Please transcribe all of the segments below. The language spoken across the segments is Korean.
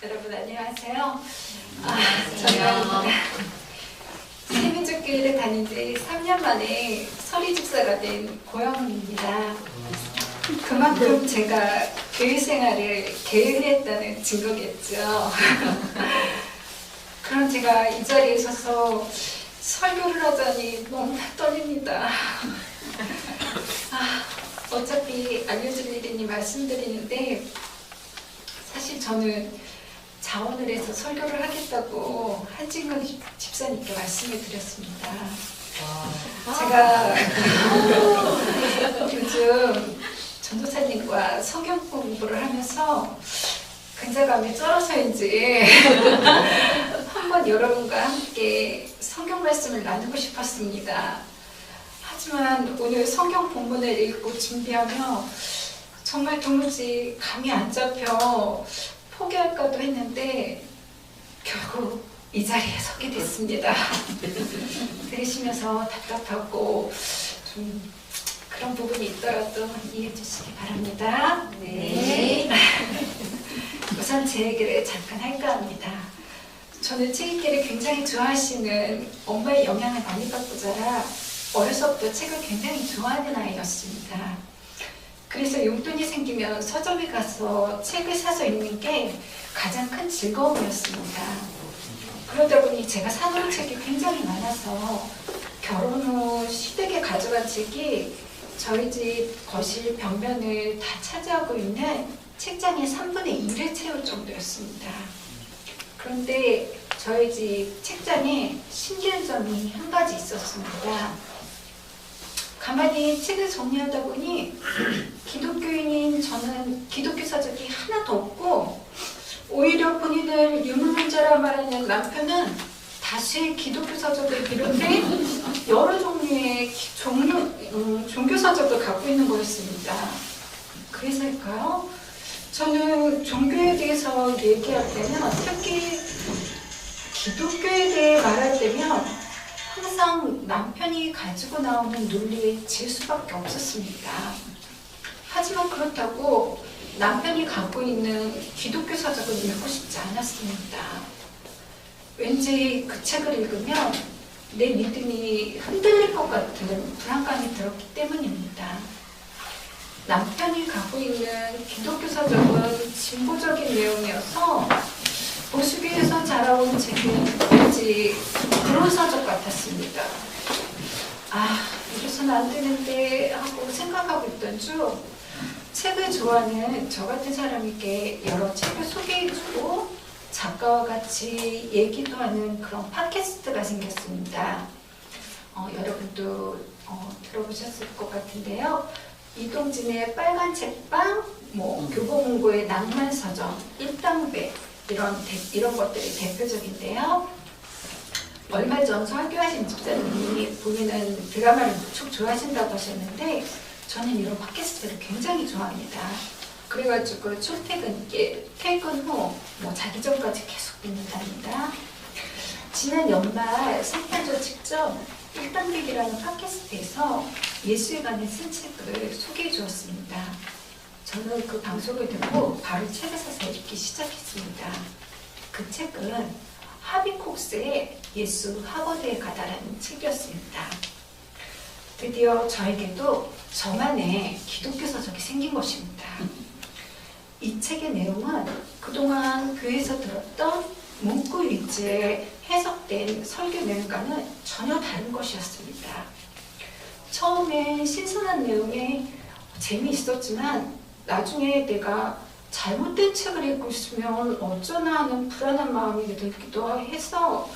여러분 안녕하세요. 저는 세민족교회를 다닌 지 3년 만에 서리집사가 된 고영훈입니다. 그만큼 제가 교회 생활을 게을리했다는 증거겠죠. 그럼 제가 이 자리에 서서 설교를 하자니 너무 떨립니다. 어차피 알려줄 일이니 말씀드리는데, 사실 저는 자원을 해서 설교를 하겠다고 한진건 집사님께 말씀을 드렸습니다. 제가 요즘 전도사님과 성경 공부를 하면서 근자감에 쩔어서인지 한번 여러분과 함께 성경 말씀을 나누고 싶었습니다. 하지만 오늘 성경 본문을 읽고 준비하며 정말 도무지 감이 안 잡혀 포기할까도 했는데 결국 이 자리에 서게 됐습니다. 들으시면서 답답하고 좀 그런 부분이 있더라도 이해해 주시기 바랍니다. 네. 우선 제 얘기를 잠깐 할까 합니다. 저는 책 읽기를 굉장히 좋아하시는 엄마의 영향을 많이 받고 자라 어려서부터 책을 굉장히 좋아하는 아이였습니다. 그래서 용돈이 생기면 서점에 가서 책을 사서 읽는 게 가장 큰 즐거움이었습니다. 그러다 보니 제가 사놓은 책이 굉장히 많아서 결혼 후 시댁에 가져간 책이 저희 집 거실 벽면을 다 차지하고 있는 책장의 3분의 1을 채울 정도였습니다. 그런데 저희 집 책장에 신기한 점이 한 가지 있었습니다. 가만히 책을 정리하다 보니 기독교인인 저는 기독교 서적이 하나도 없고, 오히려 본인을 유물론자라 말하는 남편은 다수의 기독교 서적을 비롯해 여러 종류의 종교 서적을 갖고 있는 거였습니다. 그래서일까요? 저는 종교에 대해서 얘기할 때는, 특히 기독교에 대해 말할 때면 항상 남편이 가지고 나오는 논리에 질 수밖에 없었습니다. 하지만 그렇다고 남편이 갖고 있는 기독교 서적을 읽고 싶지 않았습니다. 왠지 그 책을 읽으면 내 믿음이 흔들릴 것 같은 불안감이 들었기 때문입니다. 남편이 갖고 있는 기독교 서적은 진보적인 내용이어서 보수교에서 자라온 책은 왠지 그런 서적 같았습니다. 이래서는 안 되는데 하고 생각하고 있던 중 책을 좋아하는 저 같은 사람에게 여러 책을 소개해주고 작가와 같이 얘기도 하는 그런 팟캐스트가 생겼습니다. 여러분도 들어보셨을 것 같은데요. 이동진의 빨간 책방, 교보문고의 낭만서점, 일당배 이런 것들이 대표적인데요. 얼마 전 설교하신 집사님이 본인은 드라마를 무척 좋아하신다고 하셨는데, 저는 이런 팟캐스트를 굉장히 좋아합니다. 그래가지고 퇴근 후 자기 전까지 계속 듣는답니다. 지난 연말 생誕절 직접 일당백이라는 팟캐스트에서 예수에 관해 쓴 책을 소개해 주었습니다. 저는 그 방송을 듣고 바로 책을 사서 읽기 시작했습니다. 그 책은 하비 콕스의 예수 하버드에 가다라는 책이었습니다. 드디어 저에게도 저만의 기독교 서적이 생긴 것입니다. 이 책의 내용은 그동안 교회에서 들었던 문구 위주에 해석된 설교 내용과는 전혀 다른 것이었습니다. 처음엔 신선한 내용에 재미있었지만 나중에 내가 잘못된 책을 읽고 있으면 어쩌나 하는 불안한 마음이 들기도 해서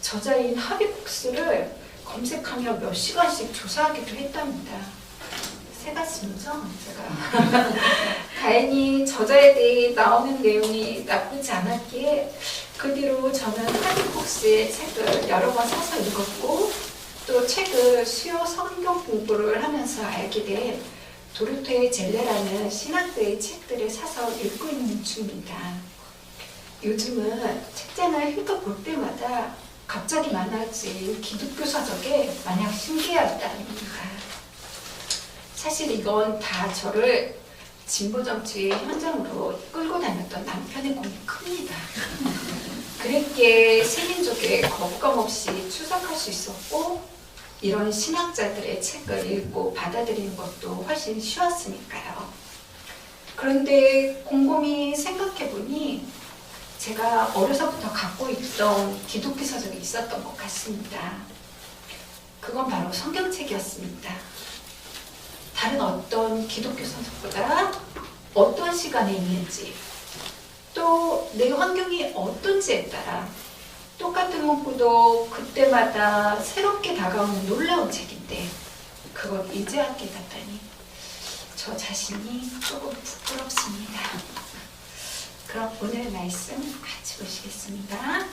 저자인 하비 콕스를 검색하며 몇 시간씩 조사하기도 했답니다. 새같습니죠? 제가 다행히 저자에 대해 나오는 내용이 나쁘지 않았기에 그 뒤로 저는 하비 콕스의 책을 여러 번 사서 읽었고, 또 책을 수요 성경 공부를 하면서 알게 된 도르토의 젤레라는 신학대의 책들을 사서 읽고 있는 중입니다. 요즘은 책장을 훑어볼 때마다 갑자기 많아진 기독교 서적에 마냥 신기하답니다. 사실 이건 다 저를 진보 정치 현장으로 끌고 다녔던 남편의 공이 큽니다. 그랬기에 세민족에 거부감 없이 출석할 수 있었고 이런 신학자들의 책을 읽고 받아들이는 것도 훨씬 쉬웠으니까요. 그런데 곰곰이 생각해보니 제가 어려서부터 갖고 있던 기독교 서적이 있었던 것 같습니다. 그건 바로 성경책이었습니다. 다른 어떤 기독교 서적보다 어떤 시간에 있는지 또 내 환경이 어떤지에 따라 똑같은 문구도 그때마다 새롭게 다가오는 놀라운 책인데 그걸 이제야 깨닫다니 저 자신이 조금 부끄럽습니다. 그럼 오늘 말씀 같이 보시겠습니다.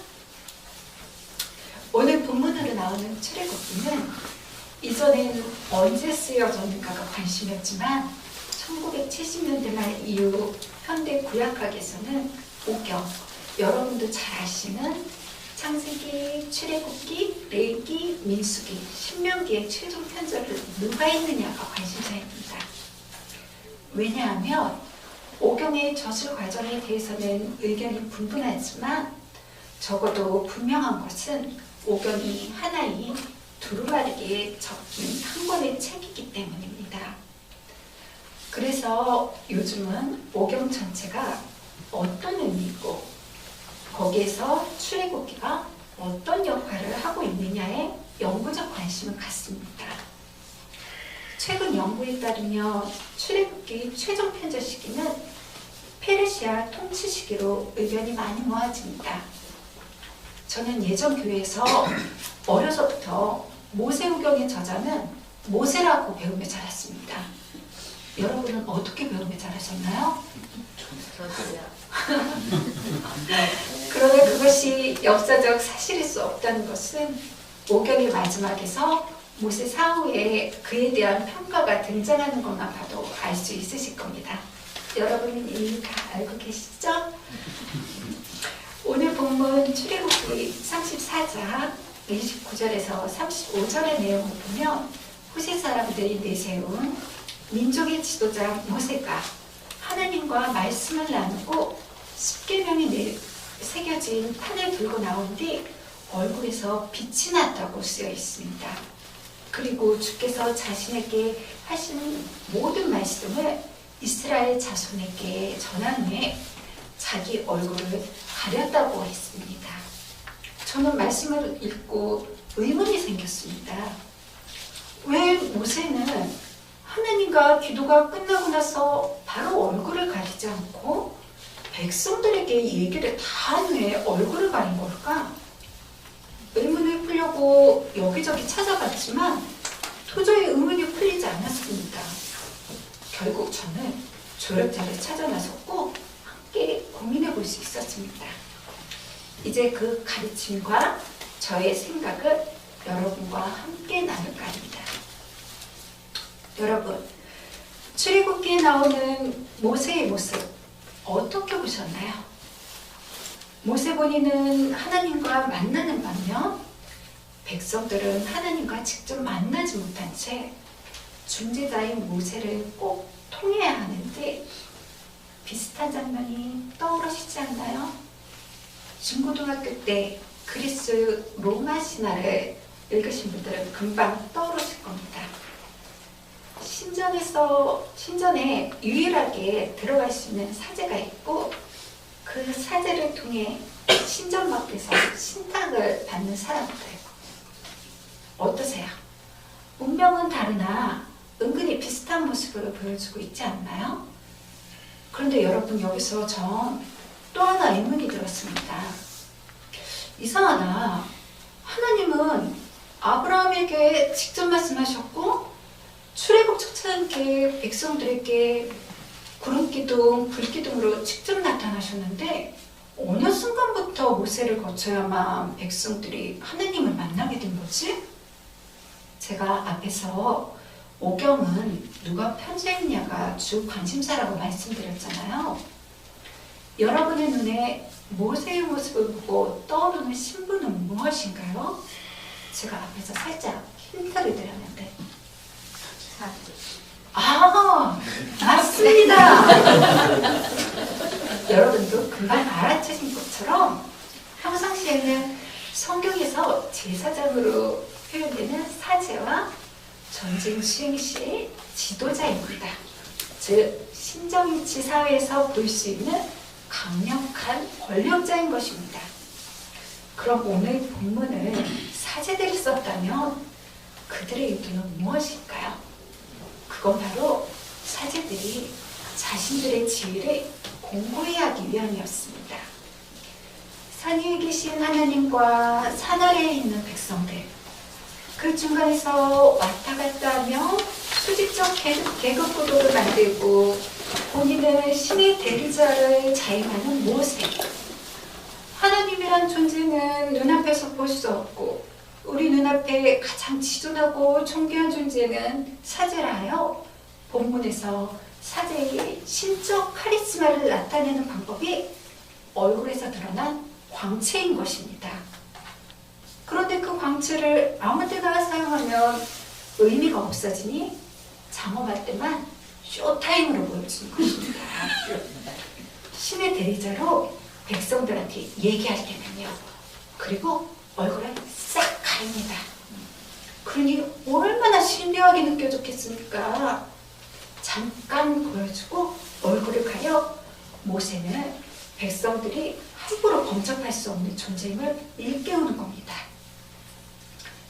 오늘 본문으로 나오는 출애굽기는 이전엔 언제 쓰여졌는가가 관심이었지만 1970년대 말 이후 현대 구약학에서는 오경, 여러분도 잘 아시는 창세기, 출애굽기, 레위기, 민수기, 신명기의 최종 편절을 누가 했느냐가 관심사입니다. 왜냐하면 오경의 저술 과정에 대해서는 의견이 분분하지만 적어도 분명한 것은 오경이 하나의 두루마리에 적힌 한 권의 책이기 때문입니다. 그래서 요즘은 오경 전체가 어떤 의미이고 거기에서 출애굽기가 어떤 역할을 하고 있느냐에 영구적 관심을 갖습니다. 최근 연구에 따르면 출애굽기 최종 편절 시기는 페르시아 통치 시기로 의견이 많이 모아집니다. 저는 예전 교회에서 어려서부터 모세오경의 저자는 모세라고 배우며 자랐습니다. 여러분은 어떻게 배우며 자라셨나요? 그러나 그것이 역사적 사실일 수 없다는 것은 오경의 마지막에서 모세 사후에 그에 대한 평가가 등장하는 것만 봐도 알 수 있으실 겁니다. 여러분은 이미 다 알고 계시죠? 오늘 본문 출애굽기 34장 29절에서 35절의 내용을 보면 후세 사람들이 내세운 민족의 지도자 모세가 하나님과 말씀을 나누고 십계명이 새겨진 판을 들고 나온 뒤 얼굴에서 빛이 났다고 쓰여 있습니다. 그리고 주께서 자신에게 하신 모든 말씀을 이스라엘 자손에게 전한 후에 자기 얼굴을 가렸다고 했습니다. 저는 말씀을 읽고 의문이 생겼습니다. 왜 모세는 하나님과 기도가 끝나고 나서 바로 얼굴을 가리지 않고 백성들에게 얘기를 다 한 후에 얼굴을 가린 걸까? 의문을 풀려고 여기저기 찾아봤지만 도저히 의문이 풀리지 않았습니다. 결국 저는 조력자를 찾아 나섰고 함께 고민해 볼 수 있었습니다. 이제 그 가르침과 저의 생각을 여러분과 함께 나눌까 합니다. 여러분, 출애굽기에 나오는 모세의 모습 어떻게 보셨나요? 모세 본인은 하나님과 만나는 반면 백성들은 하나님과 직접 만나지 못한 채 중재자인 모세를 꼭 통해야 하는데 비슷한 장면이 떠오르시지 않나요? 중고등학교 때 그리스 로마 신화를 읽으신 분들은 금방 떠오르실 겁니다. 신전에 유일하게 들어갈 수 있는 사제가 있고 그 사제를 통해 신전 밖에서 신탁을 받는 사람들. 어떠세요? 운명은 다르나 은근히 비슷한 모습을 보여주고 있지 않나요? 그런데 여러분 여기서 전 또 하나 의문이 들었습니다. 이상하다. 하나님은 아브라함에게 직접 말씀하셨고 출애굽 초창기에 백성들에게 구름기둥, 불기둥으로 직접 나타나셨는데 어느 순간부터 모세를 거쳐야만 백성들이 하나님을 만나게 된 거지? 제가 앞에서 오경은 누가 편지했냐가 주 관심사라고 말씀드렸잖아요. 여러분의 눈에 모세의 모습을 보고 떠오르는 신부는 무엇인가요? 제가 앞에서 살짝 힌트를 드렸는데 아, 맞습니다. 여러분도 금방 알아채신 것처럼 평상시에는 성경에서 제사장으로 표현되는 사제와 전쟁 수행 시의 지도자입니다. 즉 신정일치 사회에서 볼 수 있는 강력한 권력자인 것입니다. 그럼 오늘 본문을 사제들이 썼다면 그들의 의도는 무엇일까요? 그건 바로 사제들이 자신들의 지위를 공고히 하기 위함이었습니다. 산 위에 계신 하나님과 산 아래에 있는 백성들, 그 중간에서 왔다 갔다 하며 수직적 계급 구도를 만들고 본인은 신의 대리자를 자임하는 모세. 하나님이란 존재는 눈앞에서 볼 수 없고 우리 눈앞에 가장 지존하고 존귀한 존재는 사제라 하여 본문에서 사제의 신적 카리스마를 나타내는 방법이 얼굴에서 드러난 광채인 것입니다. 그런데 그 광채를 아무 때나 사용하면 의미가 없어지니 장엄할 때만 쇼타임으로 보여주는 것입니다. 신의 대리자로 백성들한테 얘기할 때는요. 그리고 얼굴을 싹 가립니다. 그러니 얼마나 신비하게 느껴졌겠습니까? 잠깐 보여주고 얼굴을 가려 모세는 백성들이 함부로 범접할 수 없는 존재임을 일깨우는 겁니다.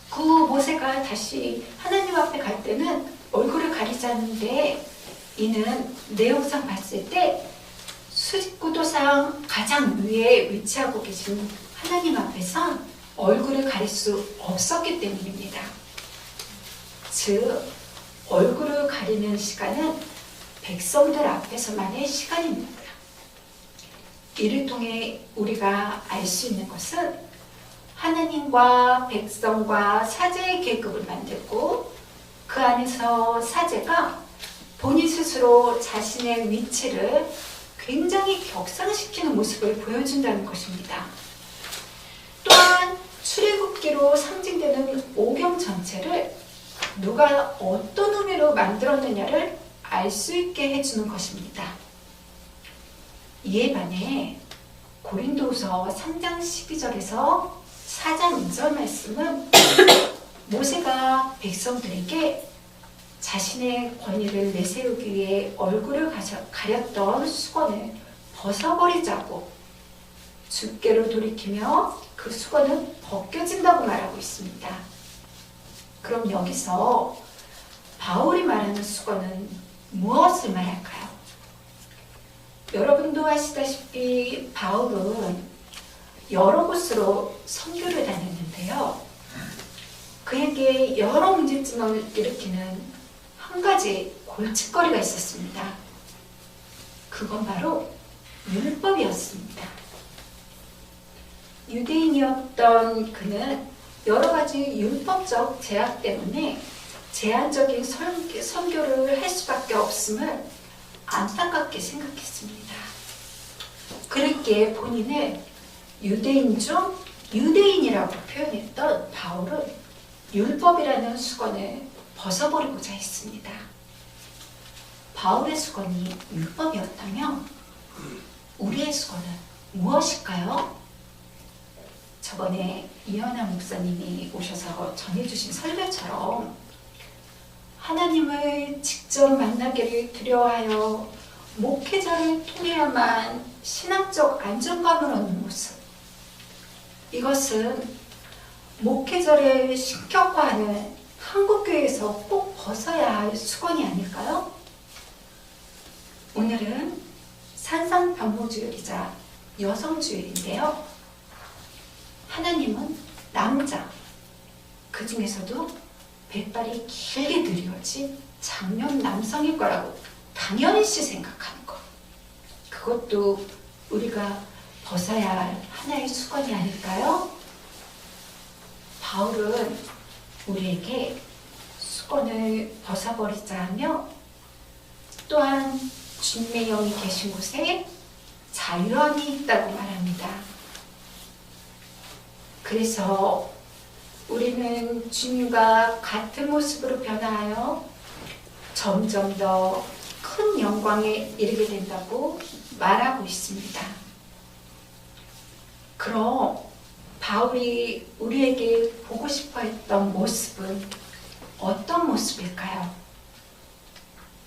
그 모세가 다시 하나님 앞에 갈 때는 얼굴을 가리지 않는데 이는 내용상 봤을 때 수직구도상 가장 위에 위치하고 계신 하나님 앞에선 얼굴을 가릴 수 없었기 때문입니다. 즉 얼굴을 가리는 시간은 백성들 앞에서만의 시간입니다. 이를 통해 우리가 알 수 있는 것은 하나님과 백성과 사제의 계급을 만들고 그 안에서 사제가 본인 스스로 자신의 위치를 굉장히 격상시키는 모습을 보여준다는 것입니다. 또한 출애굽기로 상징되는 오경 전체를 누가 어떤 의미로 만들었느냐를 알 수 있게 해주는 것입니다. 이에 반해 고린도후서 3장 12절에서 4장 2절 말씀은 모세가 백성들에게 자신의 권위를 내세우기 위해 얼굴을 가렸던 수건을 벗어버리자고 주께로 돌이키며 그 수건은 벗겨진다고 말하고 있습니다. 그럼 여기서 바울이 말하는 수건은 무엇을 말할까요? 여러분도 아시다시피 바울은 여러 곳으로 선교를 다녔는데요. 그에게 여러 문제점을 일으키는 한 가지 골칫거리가 있었습니다. 그건 바로 율법이었습니다. 유대인이었던 그는 여러 가지 율법적 제약 때문에 제한적인 선교를 할 수밖에 없음을 안타깝게 생각했습니다. 그렇기에 본인을 유대인 중 유대인이라고 표현했던 바울은 율법이라는 수건을 벗어버리고자 했습니다. 바울의 수건이 율법이었다면 우리의 수건은 무엇일까요? 저번에 이현아 목사님이 오셔서 전해주신 설교처럼 하나님을 직접 만나기를 두려워하여 목회자를 통해야만 신앙적 안정감을 얻는 모습, 이것은 목회자를 신격화하는 한국교회에서 꼭 벗어야 할 수건이 아닐까요? 오늘은 산상변모주일이자 여성주일인데요. 하나님은 남자, 그 중에서도 백발이 길게 드리워진 장년 남성일 거라고 당연시 생각하는 것, 그것도 우리가 벗어야 할 하나의 수건이 아닐까요? 바울은 우리에게 수건을 벗어버리자 하며 또한 주님의 영이 계신 곳에 자유함이 있다고 말합니다. 그래서 우리는 주님과 같은 모습으로 변화하여 점점 더 큰 영광에 이르게 된다고 말하고 있습니다. 그럼 바울이 우리에게 보고 싶어 했던 모습은 어떤 모습일까요?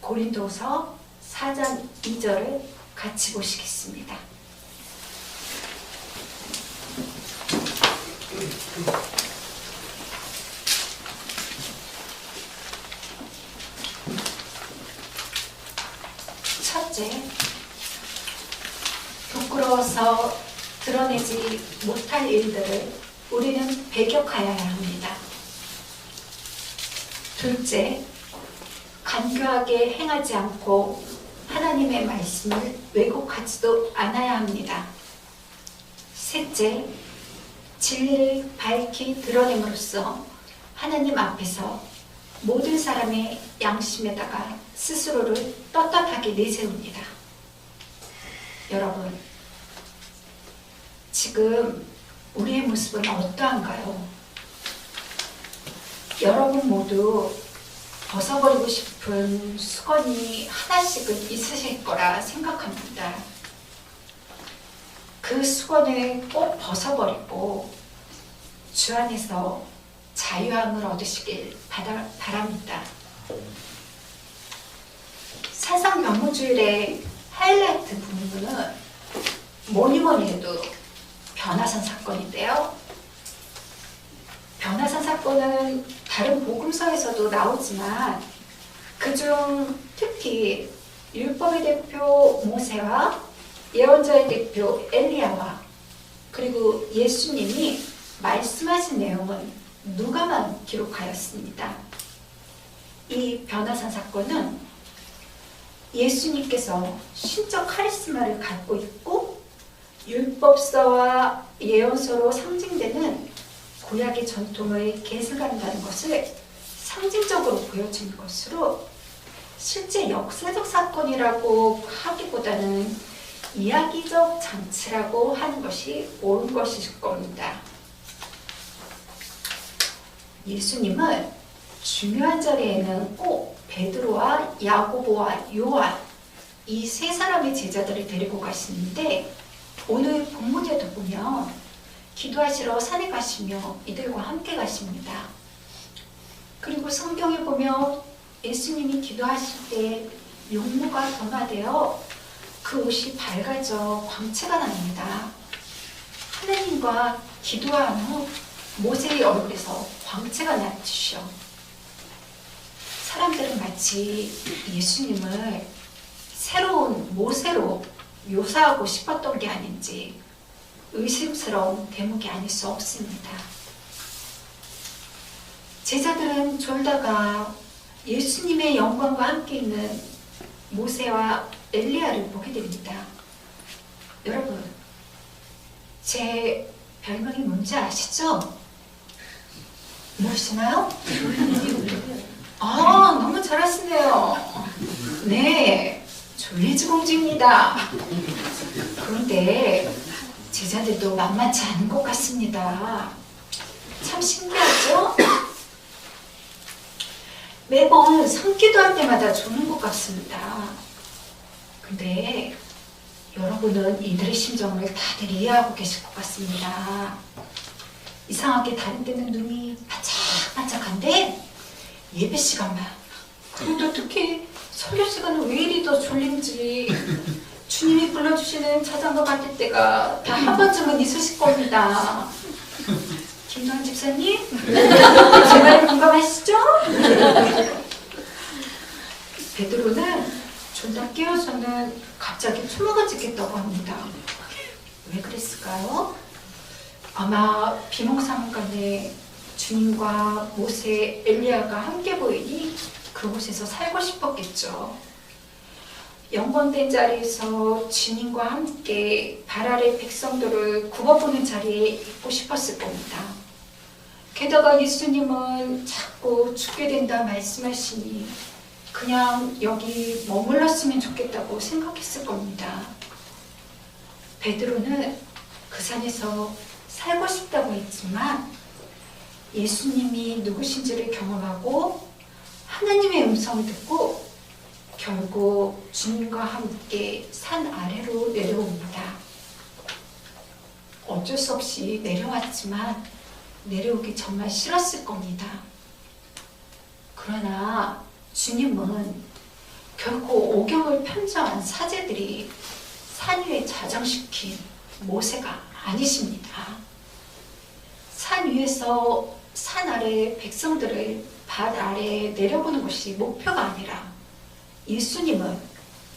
고린도서 4장 2절을 같이 보시겠습니다. 첫째, 부끄러워서 드러내지 못할 일들을 우리는 배격하여야 합니다. 둘째, 간교하게 행하지 않고 하나님의 말씀을 왜곡하지도 않아야 합니다. 셋째, 진리를 밝히 드러냄으로써 하나님 앞에서 모든 사람의 양심에다가 스스로를 떳떳하게 내세웁니다. 여러분, 지금 우리의 모습은 어떠한가요? 여러분 모두 벗어버리고 싶은 수건이 하나씩은 있으실 거라 생각합니다. 그 수건을 꼭 벗어버리고 주 안에서 자유함을 얻으시길 바랍니다. 사상 명무주일의 하이라이트 부분은 뭐니뭐니 해도 변화산 사건인데요. 변화산 사건은 다른 복음서에서도 나오지만 그중 특히 율법의 대표 모세와 예언자의 대표 엘리야와 그리고 예수님이 말씀하신 내용은 누가만 기록하였습니다. 이 변화산 사건은 예수님께서 신적 카리스마를 갖고 있고 율법서와 예언서로 상징되는 구약의 전통을 계승한다는 것을 상징적으로 보여주는 것으로 실제 역사적 사건이라고 하기보다는 이야기적 장치라고 하는 것이 옳은 것일 겁니다. 예수님은 중요한 자리에는 꼭 베드로와 야고보와 요한 이 세 사람의 제자들을 데리고 가시는데 오늘 본문에도 보면 기도하시러 산에 가시며 이들과 함께 가십니다. 그리고 성경에 보면 예수님이 기도하실 때 용모가 변화되어 그 옷이 밝아져 광채가 납니다. 하나님과 기도한 후 모세의 얼굴에서 광채가 나주셔. 사람들은 마치 예수님을 새로운 모세로 묘사하고 싶었던 게 아닌지 의심스러운 대목이 아닐 수 없습니다. 제자들은 졸다가 예수님의 영광과 함께 있는 모세와 엘리야를 보게 됩니다. 여러분, 제 별명이 뭔지 아시죠? 모르시나요? 아, 너무 잘하시네요. 네, 졸리지공주입니다. 그런데 제자들도 만만치 않은 것 같습니다. 참 신기하죠? 매번 성기도할 때마다 조는 것 같습니다. 근데 여러분은 이들의 심정을 다들 이해하고 계실 것 같습니다. 이상하게 다른 때는 눈이 반짝반짝한데 예배 시간만, 그런데 어떻게 설교 시간은 왜 이리 더 졸린지 주님이 불러주시는 자장가 같을 때가 다 한 번쯤은 있으실 겁니다. 김도환 집사님? 제 말에 공감하시죠? 베드로는 졸다 깨어서는 갑자기 초막을 찍겠다고 합니다. 왜 그랬을까요? 아마 비몽사몽간에 주님과 모세, 엘리야가 함께 보이니 그곳에서 살고 싶었겠죠. 영광된 자리에서 주님과 함께 발 아래 백성들을 굽어보는 자리에 있고 싶었을 겁니다. 게다가 예수님은 자꾸 죽게 된다 말씀하시니 그냥 여기 머물렀으면 좋겠다고 생각했을 겁니다. 베드로는 그 산에서 살고 싶다고 했지만 예수님이 누구신지를 경험하고 하나님의 음성을 듣고 결국 주님과 함께 산 아래로 내려옵니다. 어쩔 수 없이 내려왔지만 내려오기 정말 싫었을 겁니다. 그러나 주님은 결코 오경을 편정한 사제들이 산 위에 자정시킨 모세가 아니십니다. 산 위에서 산 아래 백성들을 밭 아래에 내려보는 것이 목표가 아니라 예수님은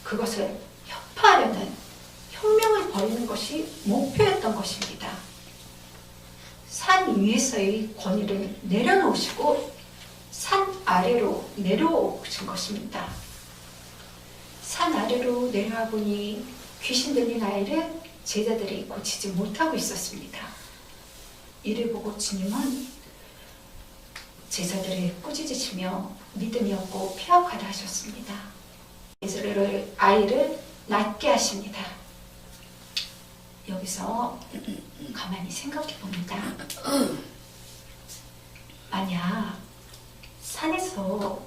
그것을 협파하려는 혁명을 벌이는 것이 목표였던 것입니다. 산 위에서의 권위를 내려놓으시고 산 아래로 내려오신 것입니다. 산 아래로 내려와 보니 귀신 들린 아이를 제자들이 고치지 못하고 있었습니다. 이를 보고 주님은 제자들을 꾸짖으시며 믿음이 없고 폐역하다 하셨습니다. 아이를 낫게 하십니다. 여기서 가만히 생각해 봅니다. 만약 산에서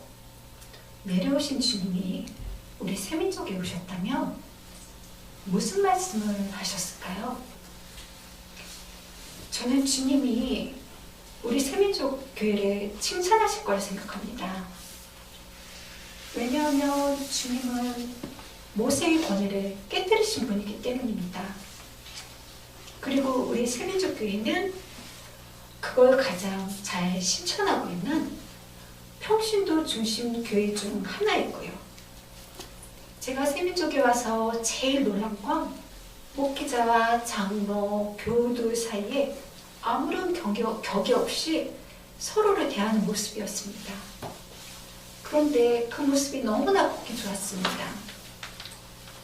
내려오신 주님이 우리 세민족에 오셨다면 무슨 말씀을 하셨을까요? 저는 주님이 우리 세민족 교회를 칭찬하실 거라 생각합니다. 왜냐하면 주님은 모세의 권위를 깨뜨리신 분이기 때문입니다. 그리고 우리 세민족 교회는 그걸 가장 잘 실천하고 있는 평신도 중심 교회 중 하나이고요. 제가 세민족에 와서 제일 놀란 건 목회자와 장로, 교우들 사이에 아무런 격이 없이 서로를 대하는 모습이었습니다. 그런데 그 모습이 너무나 보기 좋았습니다.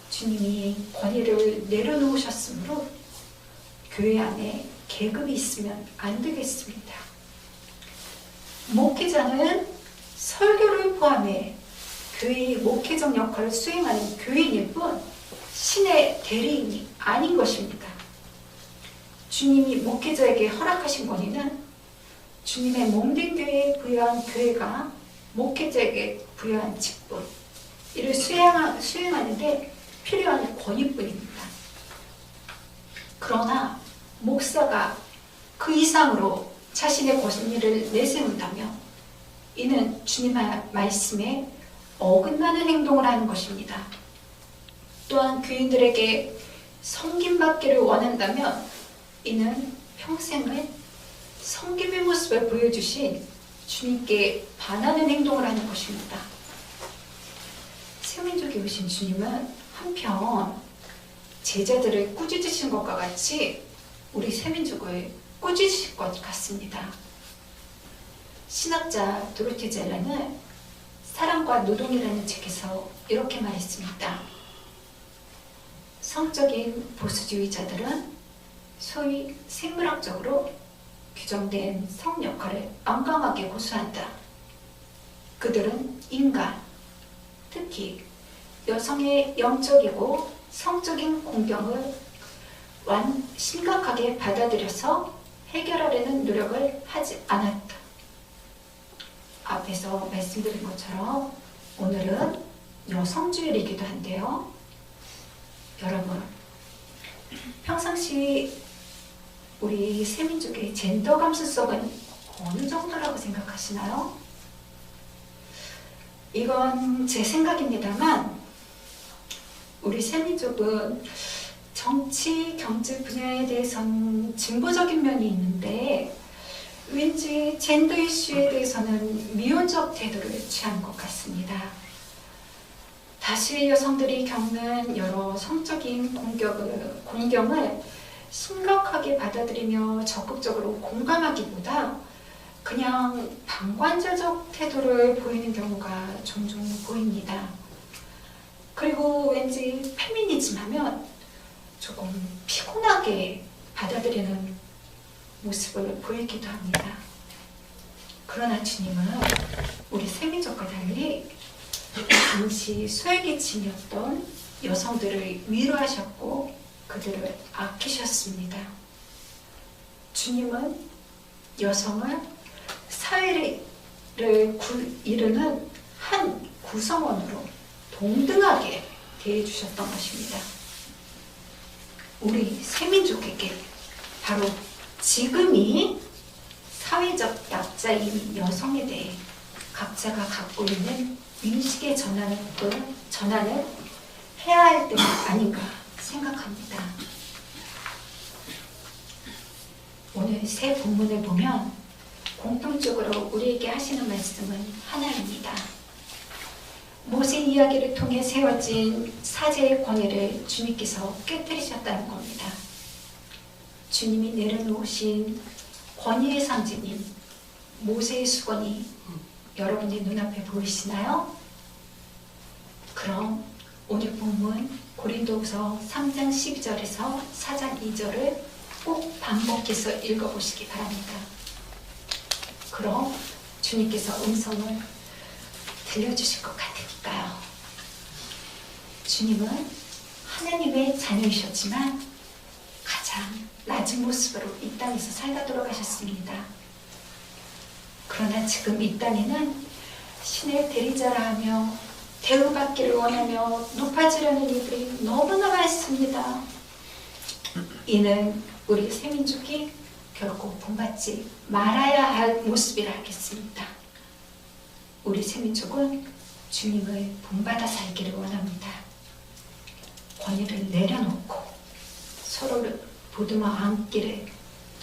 주님이 권위를 내려놓으셨으므로 교회 안에 계급이 있으면 안 되겠습니다. 목회자는 설교를 포함해 교회의 목회적 역할을 수행하는 교인일 뿐 신의 대리인이 아닌 것입니다. 주님이 목회자에게 허락하신 권위는 주님의 몸된 교회에 부여한 교회가 목회자에게 부여한 직분, 이를 수행하는데 필요한 권위뿐입니다. 그러나 목사가 그 이상으로 자신의 권위를 내세운다면 이는 주님의 말씀에 어긋나는 행동을 하는 것입니다. 또한 교인들에게 섬김받기를 원한다면 이는 평생을 섬김의 모습을 보여주신 주님께 반하는 행동을 하는 것입니다. 세민족에 오신 주님은 한편 제자들을 꾸짖으신 것과 같이 우리 세민족을 꾸짖으실 것 같습니다. 신학자 도로티 젤러는 사랑과 노동이라는 책에서 이렇게 말했습니다. 성적인 보수주의자들은 소위 생물학적으로 규정된 성 역할을 완강하게 호소한다. 그들은 인간, 특히 여성의 영적이고 성적인 공경을 심각하게 받아들여서 해결하려는 노력을 하지 않았다. 앞에서 말씀드린 것처럼 오늘은 여성주일이기도 한데요. 여러분, 평상시 우리 세민족의 젠더 감수성은 어느 정도라고 생각하시나요? 이건 제 생각입니다만 우리 세민족은 정치, 경제 분야에 대해서는 진보적인 면이 있는데 왠지 젠더 이슈에 대해서는 미온적 태도를 취한 것 같습니다. 다수의 여성들이 겪는 여러 성적인 공경을 심각하게 받아들이며 적극적으로 공감하기보다 그냥 방관자적 태도를 보이는 경우가 종종 보입니다. 그리고 왠지 페미니즘 하면 조금 피곤하게 받아들이는 모습을 보이기도 합니다. 그러나 주님은 우리 세민족과 달리 당시 소외계층이었던 여성들을 위로하셨고 그들을 아끼셨습니다. 주님은 여성을 사회를 이루는 한 구성원으로 동등하게 대해주셨던 것입니다. 우리 새민족에게 바로 지금이 사회적 약자인 여성에 대해 각자가 갖고 있는 인식의 전환을 해야 할 때가 아닌가 생각합니다. 오늘 새 본문을 보면 공통적으로 우리에게 하시는 말씀은 하나입니다. 모세 이야기를 통해 세워진 사제의 권위를 주님께서 깨뜨리셨다는 겁니다. 주님이 내려놓으신 권위의 상징인 모세의 수건이 여러분의 눈앞에 보이시나요? 그럼 오늘 본문 고린도후서 3장 12절에서 4장 2절을 꼭 반복해서 읽어보시기 바랍니다. 그럼 주님께서 음성을 들려주실 것 같으니까요. 주님은 하나님의 자녀이셨지만 가장 낮은 모습으로 이 땅에서 살다 돌아가셨습니다. 그러나 지금 이 땅에는 신의 대리자라 하며 대우받기를 원하며 높아지려는 이들이 너무나 많습니다. 이는 우리 새민족이 결코 본받지 말아야 할 모습이라 하겠습니다. 우리 새민족은 주님을 본받아 살기를 원합니다. 권위를 내려놓고 서로를 보듬어 안기를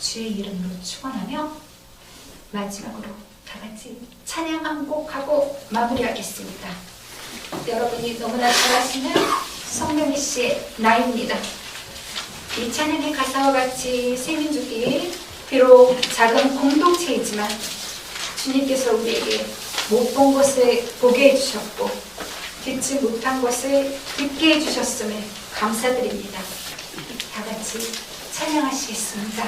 주의 이름으로 축원하며 마지막으로 다 같이 찬양 한 곡 하고 마무리하겠습니다. 여러분이 너무나 잘 아시는 성명희 씨의 나입니다. 이 찬양의 가사와 같이 새민족이 비록 작은 공동체이지만 주님께서 우리에게 못 본 것을 보게 해주셨고 듣지 못한 것을 듣게 해주셨음에 감사드립니다. 다 같이 찬양하시겠습니다.